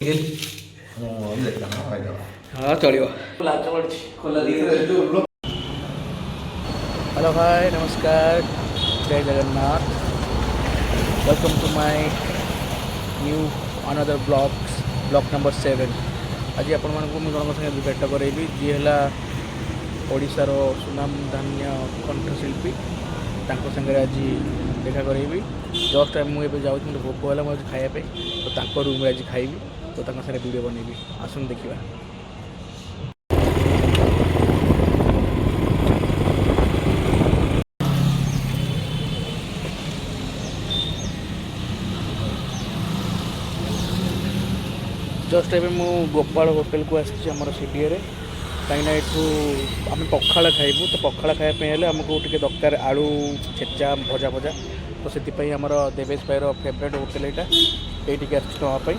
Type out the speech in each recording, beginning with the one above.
हाँ चलो। Hello hi नमस्कार जय Jagannath welcome to my new another blog number 7। आज आपण मानक जन संगे भेट करेबी जी है ओडिशार सुनाम धान्य कंठशिल्पी संगे आज देखा करेबी। जस्ट मुझे जाऊँ मतलब भोक है मुझे खायापी तो रूम आज खाइबी तो सारे वीडियो बनैबी आसन देखा। जस्ट एवं मु गोपाल होटेल को आमर सीडीए कहीं आम पखाड़ खाइबू तो पखाड़ खायापी आमको टे दरकार आलू छेचा भजा भजा तो से आमर देवेश भाई फेवरेट होटेल ये आसपाई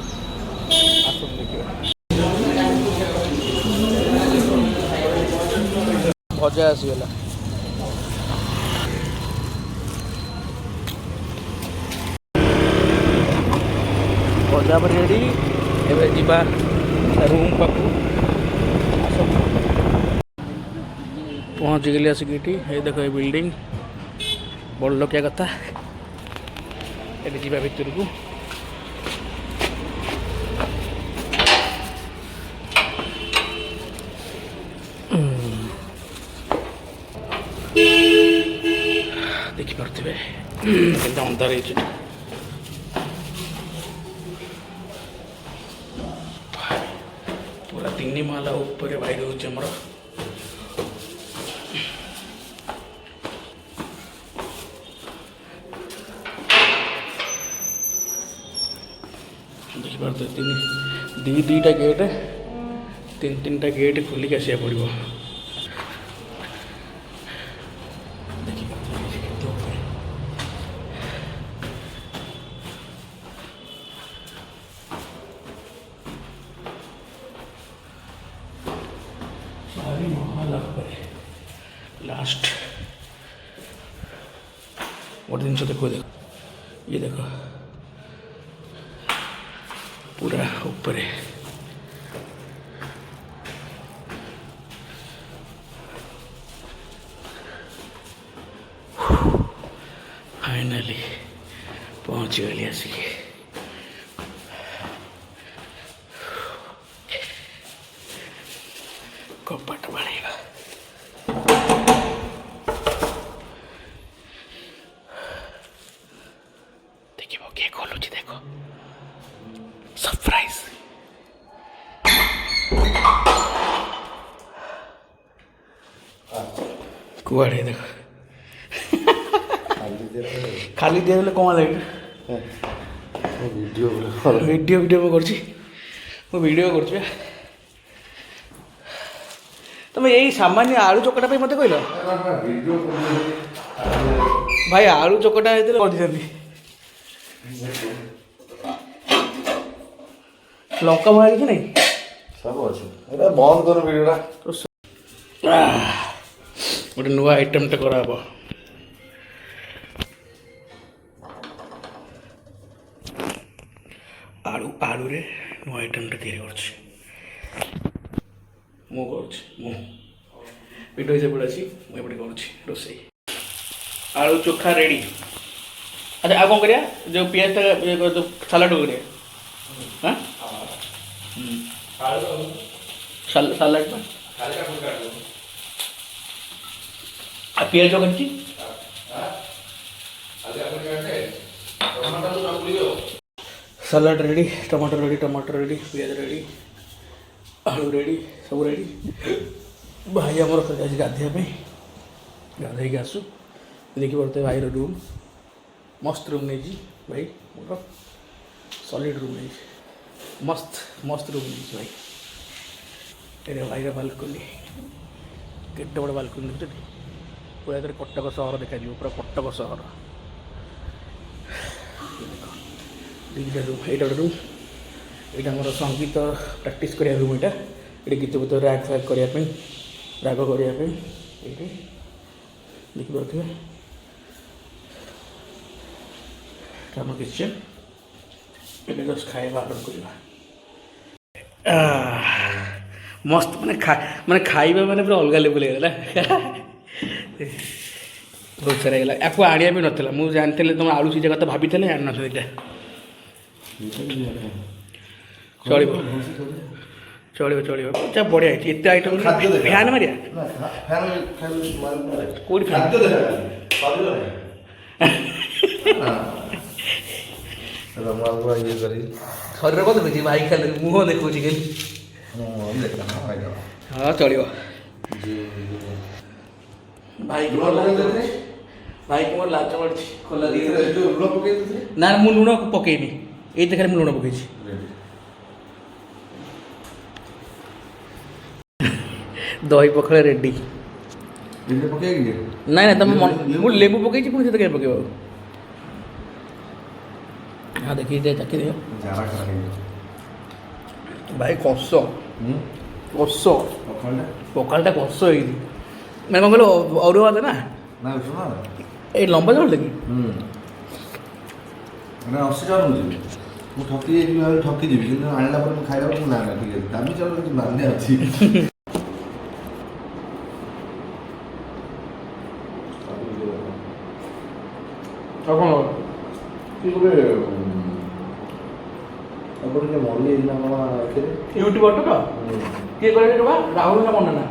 आसन देखिए। भजा आसीगला भजा रेडी एवं जीवा रूम पाक पहुँच गली आसिक ये देख ये बिल्डिंग बड़ लोकिया कथा ये जीवा भितर को देखिपे अंधार पूरा 3 माला ऊपर भाई रोचे आमर देखिए दीटा गेट 3-3टा गेट खोलिक आसा पड़ो। सारी महल लास्ट गोटे जिन देखो ये देखो पूरा ऊपर फाइनली पहुंच गली आसिक कपाट बढ़ेगा। देखिए किए खोलुची देखो सरप्राइज कुआड़े देखो खाली दिए कौन लगे वीडियो वीडियो वीडियो कर तुम यही सामान्य आलू चकटा पे मत कहल भाई आलू चकटा कर लंका मार कि नहीं सब अच्छे बंद कर वीडियो गोटे नुआ आइटम टे करा आलू आलू रे नुआ आइटम टे तैयारी वीडियो हिसाब से मुझे रोसे आलू चोखा रेडी। अच्छा आ कौन करिया जो पियाज जो सलाड करिया हाँ सलाड में पियाज कच्ची सलाड रेडी टमाटर रेडी पियाज रेडी आलू रेडी सब रेडी भाई आमर आज गाधे गाधे आसू देखी पड़ते भाई रूम मस्त रूम नहीं भाई मोर सॉलिड रूम नहीं मस्त मस्त रूम नहीं भाई ये भाई बालकनी केटे बड़ बालकनी देखते पूरा इधर कटक सहर देखा पूरा कटक सहर दुईटा रूम ये गोटे रूम यहाँ मोर संगीत प्रैक्टिस करिया रूम ये गीत गीत रैग फैग करने राग करने ये देखिपे आम किचन ये जस्ट खाଇବା ऑर्डर करवा ମସ୍ତ ମାନେ ଖାଇବା ମାନେ ପୁରା ଅଲଗା ଲେବୁଲ୍ ହେଇଗଲା ବହୁତ ସାରା ହେଇଗଲା। ୟାକୁ ଆଣିବା ବି ନଥିଲା, ମୁଁ ଜାଣିଥିଲି ତୁମେ ଆଳୁ ସିଝା କଥା ଭାବିଥିଲେ ଆଣିନଥିଲି ଏଇଟା। ଚଳିବ ଚଳିବ ଚଳିବ ଯା ବଢ଼ିଆ ହେଇଛି ଏତେ ଆଇଟମ୍। ଫ୍ୟାନ୍ ମାରିବା କେଉଁଠି ଫ୍ୟାନ୍? ଇଏ କରି ଶରୀର କ'ଣ ଦେଖୁଛି ଭାଇ ଖାଲି ମୁହଁ ଦେଖଉଛି ଖାଲି। ହଁ ଚଳିବ। ଭାଇକି ମୋର ଲାଜ ମାଡ଼ୁଛି ଖୋଲା ଦେଇକି। ଲୁଣ ପକେଇ ଦେଇଥିଲି। ନା ମୁଁ ଲୁଣ ପକେଇନି, ଏଇଥିରେ ଖାଲି ମୁଁ ଲୁଣ ପକେଇଛି। ଦହି ପଖାଳ ରେଡ଼ି। ପକେଇକି ନାଇଁ ନାଇଁ ତମେ ମୁଁ ଲେମ୍ବୁ ପକେଇଛି ପୁଣି ସେଥିରେ କାହିଁ ପକେଇବ? ହଁ ଦେଖିକି ଟିକେ ଚାଖି ଦିଅ ଭାଇ। କଷ ପଖାଳଟା କଷ ହେଇଛି ମାନେ କ'ଣ କହିଲ ଅରୁଆ ଭାତ ନା ଏଇ ଲମ୍ବା ଚାଉଳ କି? ମାନେ 80 ଟଙ୍କା ନେଉଛି। ମୁଁ ଠକି ଯାଇଥିବି ଭାବେ ଠକିଯିବି, କିନ୍ତୁ ଆଣିଲା ପରେ ମୁଁ ଖାଇଲା ବେଳକୁ ନା ଠିକ୍ ଅଛି, ଦାମୀ ଚାଉଳ କିଛି ମାନେ ଅଛି। ଆଉ କ'ଣ ଆପଣ ଟିକେ ମରି ଯାଇଥିଲା କ'ଣ ଏଥିରେ ୟୁଟ୍ୟୁବର ତ କିଏ କହିଲେ ଟଙ୍କା ରାହୁଲ ନା ମନା ନା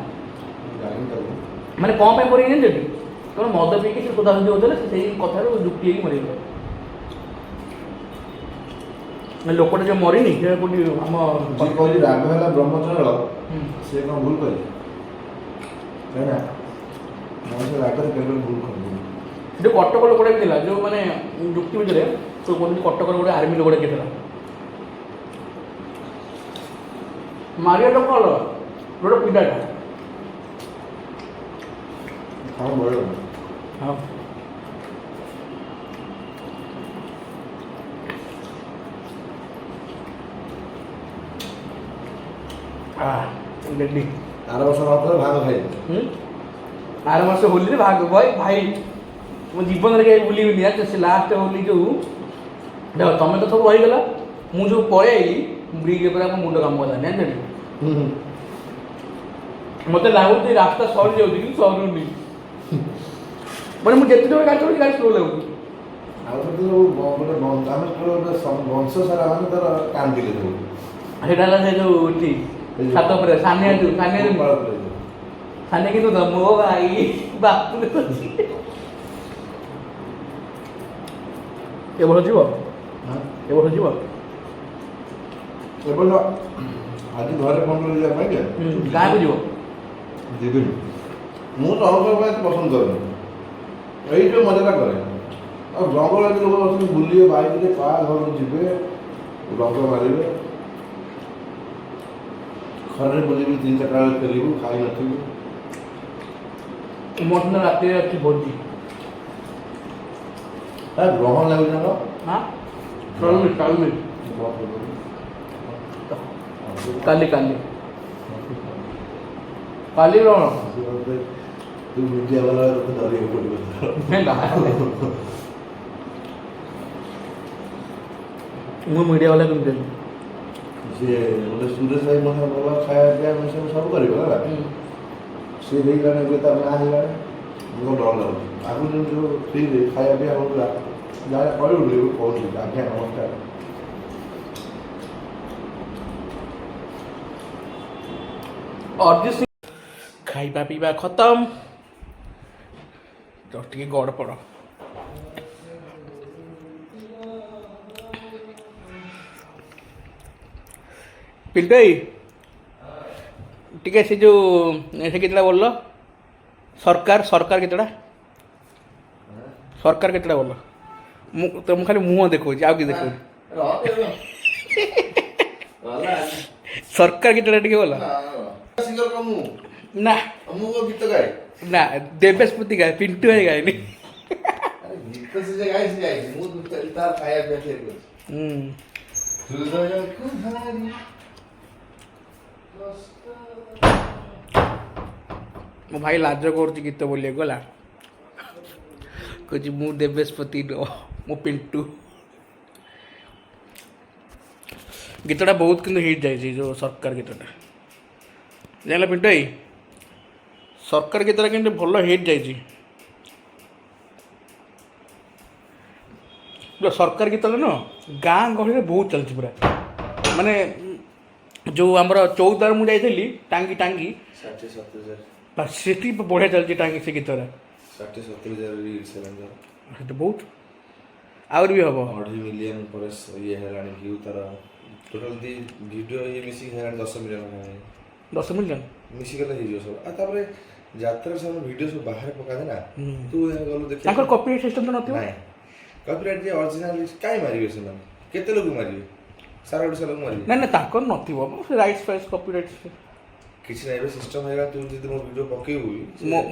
ମାନେ କ'ଣ ପାଇଁ ମରିକି ଜାଣିଛନ୍ତି? ତମେ ମଦ ପିଇକି ସେ ସୋଦାସୋଦି ହେଉଥିଲେ, ସେଇ କଥାରୁ ଯୁକ୍ତି ହେଇକି ମରିଗଲେ। ଲୋକଟା ଯେ ମରିନି ସେ କୋଉଠି ଆମ କହିଲି ରାଗ ହେଲା ବ୍ରହ୍ମଚଳ, ସେ କ'ଣ ଭୁଲ କହିଲେ? କାହିଁକିନା ମଣିଷ ରାଗରେ କେବେ ଭୁଲ କରିନି। ସେଠି କଟକ ଲୋକଟା ବି ଥିଲା ଯେଉଁ ମାନେ ଯୁକ୍ତି ଭିତରେ ସବୁ କହୁଛନ୍ତି କଟକର ଗୋଟେ ଆର୍ମି ଲୋକଟା କିଏ ଥିଲା। ମାରିବା ଲୋକ ଅଲଗା, ଗୋଟେ ପିଲାଟା। ହଁ ବଳ ହଁ ରେଡ଼ି। ଆର ବର୍ଷ ନଥିଲେ ଭାଗ ଖାଇ ଆର ମାସ ହୋଲିରେ ଭାଗ ଭାଇ ଭାଇ ମୋ ଜୀବନରେ କେହି ଭୁଲିବିନି। ସେ ଲାଷ୍ଟ ହୋଲି ଯେଉଁ ଦେଖ ତମେ ତ ସବୁ ରହିଗଲା, ମୁଁ ଯେଉଁ ପଳେଇ ଆଇଲି ବ୍ରିଜ୍ ଉପରେ ଆମ ମୁଣ୍ଡ କାମ କଲାନି ଜାଣିଛ। ମୋତେ ଲାଗୁଛି ରାସ୍ତା ସରି ଯାଉଛି କିନ୍ତୁ ସରୁନି, ମାନେ ମୁଁ ଯେତେ ଜଣ ଗାଡ଼ି ଚଳୁଛି ଗାଡ଼ି ସ୍ଲୋ ଲାଗୁଛି। ଆଉ ଗୋଟେ ଆମେ ଗୋଟେ ବଂଶ ସାରା ମାନେ ତାର କାନ୍ଦିଲେ ସବୁ। ସେଇଟା ହେଲା ସେ ଯେଉଁ ଏଠି ଛାତ ଉପରେ ସାନିଆ କିନ୍ତୁ ମୋ ଭାଇ ବାପୁ ଏ ବର୍ଷ ଯିବ, ଏ ବର୍ଷ ଯିବ। ଏବେ ଆଜି ଘରେ ଫୋନ୍ କରି ଯିବା ପାଇଁ ଗାଁକୁ ଯିବ? ଯିବିନି, ମୁଁ ତ ଅଲଗା ପାଇଁ ପସନ୍ଦ କରେନି, ଏଇ ଯେଉଁ ମଜାଟା କରେ। ଆଉ ଜଙ୍ଗଲ ଆଜି ଲୋକ ବସିକି ବୁଲିବେ ବାଇକରେ, କାହା ଘରକୁ ଯିବେ, ରଙ୍ଗ ମାରିବେ, ଖରାରେ ବୁଲିବି, 3-4ଟା ବେଳେ ଫେରିବୁ, ଖାଇନଥିବୁ। ମୋର ଦିନ ରାତିରେ ଅଛି ଭୋଜି। ଗ୍ରହଣ ଲାଗୁଛି ନା କାଲି କାଲି କାଲି ଗ୍ରହଣ। ତୁ ମିଡ଼ିଆ ବାଲା ତତେ ଡରିବାକୁ ପଡ଼ିବ। ମୁଁ ମିଡ଼ିଆ ବାଲା କେମିତି ଦେବି? ସିଏ ଗୋଟେ ସୁରେଶ ଭାଇ ମଧ୍ୟ ଭଲ ଖାଇବା ପିଇବା ମିଶେଇ ସବୁ କରିବ ହେଲା। ସିଏ ହେଇଗଲାଣି ଏବେ ତା ନାଁ ହେଇଗଲାଣି, ମୁଁ ଡର ଲାଗୁଛି। ଆଗରୁ ଯେମିତି ସବୁ ଫ୍ରିରେ ଖାଇବା ପିଇବା ହେଉଥିଲା, ଯାହା କହିବୁନି କହୁଛି ଆଜ୍ଞା ନମସ୍କାର। ଅରିଜିତ ସିଂ ଖାଇବା ପିଇବା ଖତମ, ତ ଟିକେ ଗଡ଼ ପଡ଼। ପିଣ୍ଟୁ ଭାଇ ଟିକେ ସେ ଯେଉଁ ସେ କେତେଟା ବୋଲ ସରକାର କେତେଟା ବୋଲ? ମୁଁ ଖାଲି ମୁହଁ ଦେଖାଉଛି, ଆଉ କିଛି ଦେଖାଉଛି। ସରକାର କେତେଟା ଟିକେ ବୋଲ? ନା ମୁଁ ଗୀତ ଗାଏ ନା ଦେବେଶ ପତି ଗାଏ, ପିଣ୍ଟୁ ଭାଇ ଗାଏନି। ଗୀତ ସେ ଗାଇଛି, ମୁଁ ତାର ଖାଇବା ପିଇବା ତିଆରି କରୁଛି। ମୋ ଭାଇ ଲାଜ କରୁଛି ଗୀତ ବୋଲିବାକୁ ଗଲା, କହୁଛି ମୁଁ ଦେବେଶ ପତି ନୁହଁ, ମୁଁ ପିଣ୍ଟୁ। गीतटा बहुत किंतु हिट जाइए जो सरकार गीतटा जान पिंटू भाई सरकार गीतटा किंतु भल हिट जाइए सरकार गीतटा न गाँ गहली बहुत चलती पूरा माने जो आमर 14 मुझे टांगी टांगी 60-70 से बढ़िया चलती टांगी से गीतटा 60-70 तो बहुत आउर भी हम 2.5 मिलियन पर ये हेलानी व्यू तार टोटल दी वीडियो ये मिसी हेलानी 10 मिलियन 10 मिलियन मिसी गला हियो सब आ तापर यात्रा सब वीडियो सब बाहर पका दे ना तू गलो देख ताकर कॉपीराइट सिस्टम तो नथिबो नहीं कॉपीराइट जे ओरिजिनल काई मारिबे से केते लोग मारिबे सारा ओडिसा लोग मारिबे ना ना ताकर नथिबो राइट्स फाइल्स कॉपीराइट किसी नहीं सिस्टम है तू जब मो वीडियो पकेबू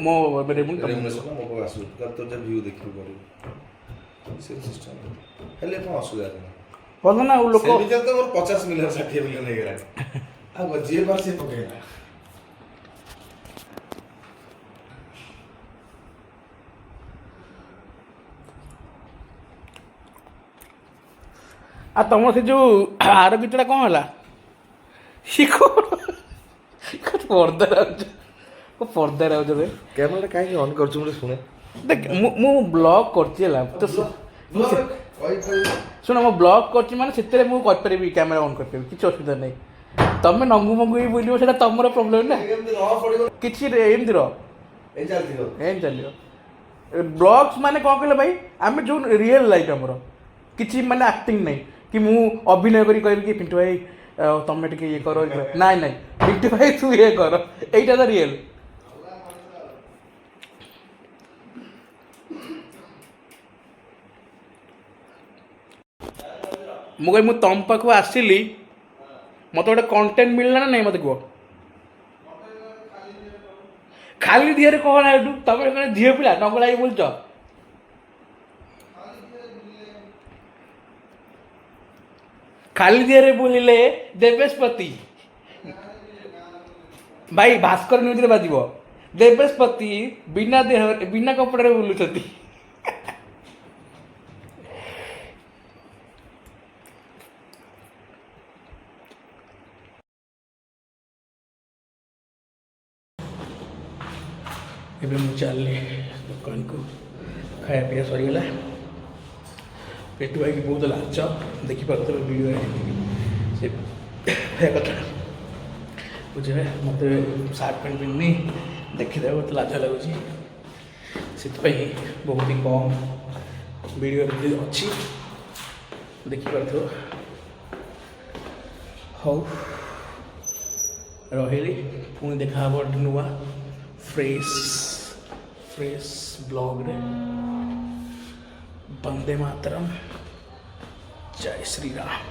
मो रेमुनेशन मो को आसु कर तो जब व्यू देखिबू करू से सिस्टम हेले को असुविधा नहीं बोल ना वो लोग से भी तो मोर 50 मिलियन 60 मिलियन हो गया अब जे बार से पकेला आ तुम से जो आर गीतटा कौन है शिखो पर्दा राउज रे कैमरा काहे ऑन कर छु सुने देख मु ब्लॉग करती है तो सुन मो ब्लॉग करती माने सेतरे मु कर परबी कैमरा ऑन कर परबी किछ असुविधा नै तमे नंगु मंगु ही बोलियो सेटा तमरो प्रॉब्लम ना किछ एमदी रो एम चलियो ब्लॉग्स माने कोन कहले भाई आमे जो रियल लाइफ हमरो किछ माने एक्टिंग नै कि मु अभिनय करी कहबी कि पिंटू भाई तमे टिके ये करो नाइ नाइ पिंटू भाई तू ये कर एटा तो रियल मुझे मु तुम पाख आसिली मत गोटे कंटेंट मिलना ना नहीं मत कह खाली दिहरे कौन है तुम झील पिला नगला बोलच खाली दिहरे बोलिले देवेशपति भाई भास्कर न्यूज रे बाजिबो देवेशपति बिना देह बिना कपड़े बुलुचती एबे मु चलली दुकान को खाया पिया सरीगला पेटू भाई की बहुत लाच देखिपार वीडियो से कथा बुझे मत सार्ट पैंट पिन्नी देखीदे बहुत लाज लगुच से बहुत ही कम वीडियो अच्छी देखिपार हौ रही पुणी देखा नुआ फ्रेश ब्लॉग रे वंदे मातरम जय श्री राम।